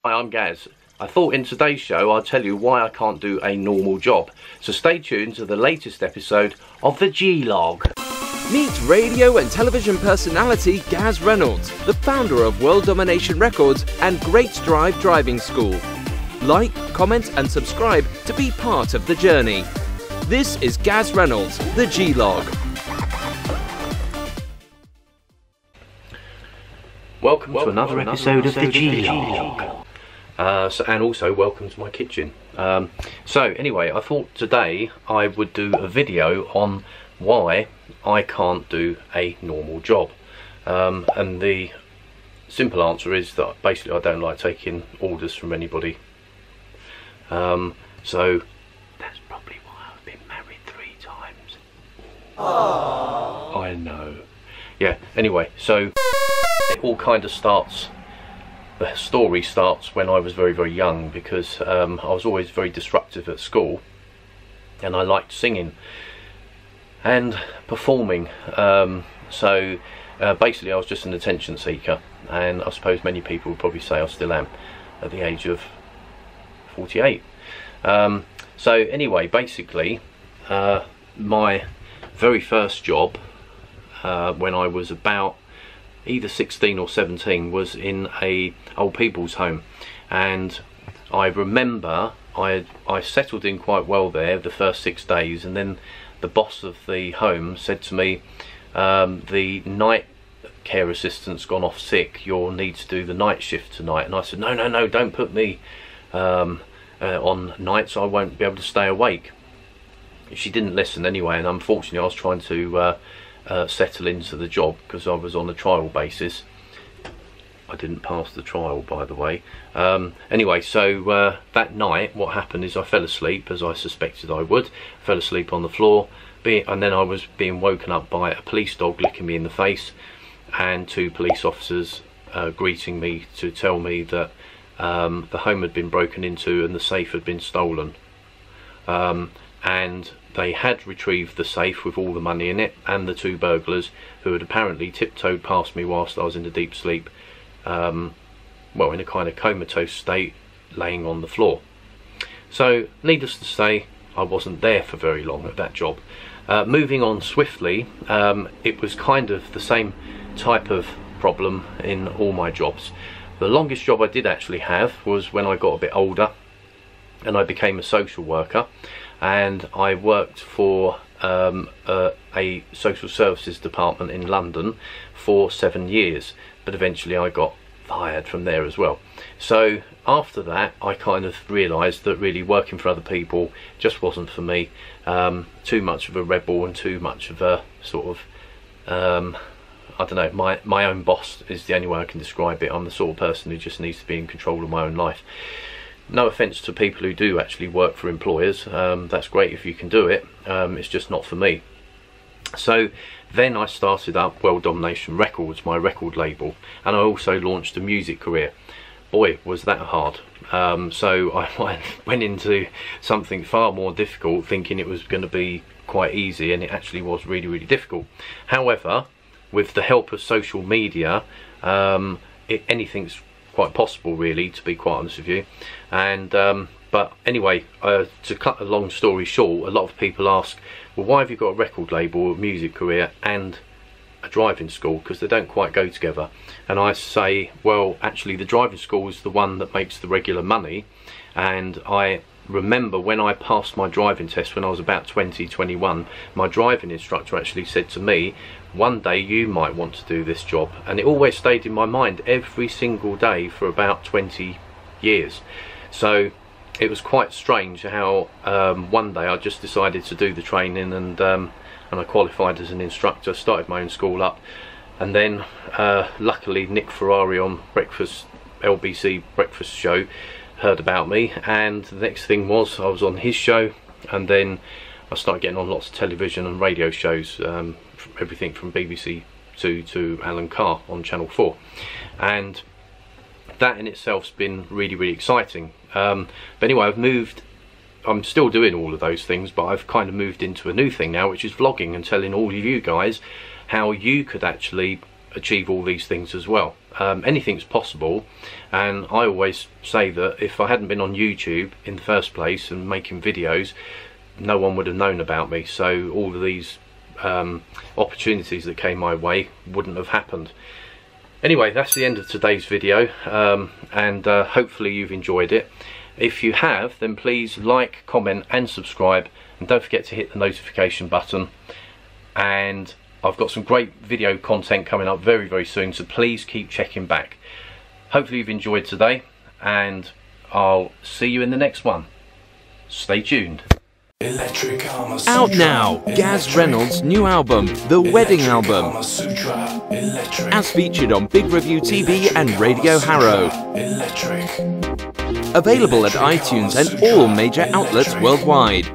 Hi, I'm Gaz. I thought in today's show I'd tell you why I can't do a normal job. So stay tuned to the latest episode of the G-Log. Meet radio and television personality Gaz Reynolds, the founder of World Domination Records and Great Drive Driving School. Like, comment and subscribe to be part of the journey. This is Gaz Reynolds, the G-Log. Welcome to another episode of the G-Log. And also welcome to my kitchen. So anyway, I thought today I would do a video on why I can't do a normal job. And the simple answer is that basically I don't like taking orders from anybody. So that's probably why I've been married 3 times. Aww. I know. Yeah, anyway, so it all kind of starts, the story starts when I was very, very young, because I was always very disruptive at school and I liked singing and performing. So basically I was just an attention seeker, and I suppose many people would probably say I still am at the age of 48. So anyway, basically my very first job when I was about either 16 or 17 was in a old people's home, and I remember I settled in quite well there the first 6 days, and then the boss of the home said to me, the night care assistant's gone off sick, you'll need to do the night shift tonight. And I said, no, don't put me on nights, I won't be able to stay awake. She didn't listen anyway, and unfortunately I was trying to settle into the job because I was on a trial basis. I didn't pass the trial, by the way. Anyway, so that night what happened is I fell asleep, as I suspected I would. Fell asleep on the floor, and then I was being woken up by a police dog licking me in the face, and 2 police officers greeting me to tell me that the home had been broken into and the safe had been stolen. And they had retrieved the safe with all the money in it, and the 2 burglars who had apparently tiptoed past me whilst I was in a deep sleep, well, in a kind of comatose state, laying on the floor. So needless to say, I wasn't there for very long at that job. Moving on swiftly, it was kind of the same type of problem in all my jobs. The longest job I did actually have was when I got a bit older and I became a social worker, and I worked for a social services department in London for 7 years, but eventually I got fired from there as well. So after that I kind of realised that really working for other people just wasn't for me. Too much of a rebel and too much of a sort of I don't know, my own boss is the only way I can describe it. I'm the sort of person who just needs to be in control of my own life. No offence to people who do actually work for employers, that's great if you can do it, it's just not for me. So then I started up World Domination Records, my record label, and I also launched a music career. Boy, was that hard. So I went into something far more difficult thinking it was going to be quite easy, and it actually was really, really difficult. However, with the help of social media, anything's quite possible, really, to be quite honest with you. And but anyway, to cut a long story short, a lot of people ask, well, why have you got a record label, a music career and a driving school, because they don't quite go together. And I say, well, actually the driving school is the one that makes the regular money, and I remember when I passed my driving test when I was about 20, 21, my driving instructor actually said to me, one day you might want to do this job. And it always stayed in my mind every single day for about 20 years. So it was quite strange how one day I just decided to do the training, and I qualified as an instructor, started my own school up, and then luckily Nick Ferrari on LBC Breakfast Show heard about me, and the next thing was I was on his show, and then I started getting on lots of television and radio shows, everything from BBC 2 to Alan Carr on Channel 4, and that in itself's been really, really exciting. But anyway, I'm still doing all of those things, but I've kind of moved into a new thing now, which is vlogging and telling all of you guys how you could actually achieve all these things as well. Anything's possible, and I always say that if I hadn't been on YouTube in the first place and making videos, no one would have known about me, so all of these opportunities that came my way wouldn't have happened. Anyway, that's the end of today's video, and hopefully you've enjoyed it. If you have, then please like, comment and subscribe, and don't forget to hit the notification button. And I've got some great video content coming up very, very soon, so please keep checking back. Hopefully you've enjoyed today, and I'll see you in the next one. Stay tuned. Out now, Gaz Reynolds' new album, The Wedding Album, as featured on Big Review TV and Radio Harrow. Available at iTunes and all major outlets worldwide.